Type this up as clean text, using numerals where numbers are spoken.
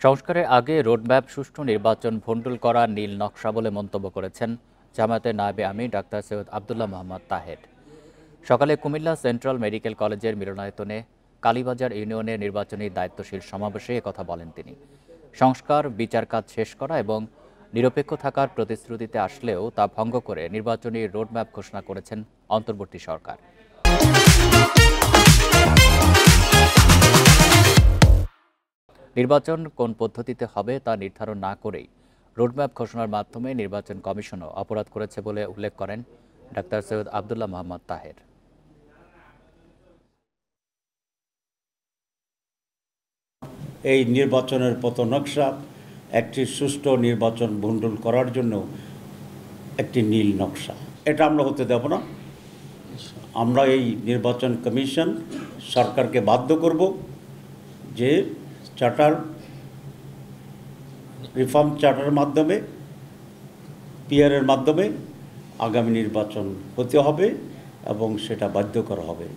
সংস্কারের আগে রোডম্যাপ সুষ্ঠু নির্বাচন ভণ্ডুল করা নীল নকশা বলে মন্তব্য করেছেন জামায়াতের নায়েবে আমির ডাক্তার সৈয়দ আব্দুল্লাহ মোহাম্মদ তাহের। সকালে কুমিল্লা সেন্ট্রাল মেডিকেল কলেজের মিলনায়তনে কালীবাজার ইউনিয়নের নির্বাচনী দায়িত্বশীল সমাবেশে একথা বলেন তিনি। সংস্কার বিচার কাজ শেষ করা এবং নিরপেক্ষ থাকার প্রতিশ্রুতিতে আসলেও তা ভঙ্গ করে নির্বাচনী রোডম্যাপ ঘোষণা করেছেন অন্তর্বর্তী সরকার। নির্বাচন কোন পদ্ধতিতে হবে তা নির্ধারণ না করেই রোডম্যাপ ঘোষণার মাধ্যমে নির্বাচন কমিশনও অপরাধ করেছে বলে উল্লেখ করেন ডাক্তার সৈয়দ আব্দুল্লাহ মোহাম্মদ তাহের। এই নির্বাচনের পথনকশা একটি সুষ্ঠু নির্বাচন ভণ্ডুল করার জন্য একটি নীল নকশা। এটা আমরা হতে দেব না। আমরা এই নির্বাচন কমিশন সরকারকে বাধ্য করব যে চার্টার রিফর্ম চার্টারের মাধ্যমে পিআরের মাধ্যমে আগামী নির্বাচন হতে হবে এবং সেটা বাধ্য করা হবে।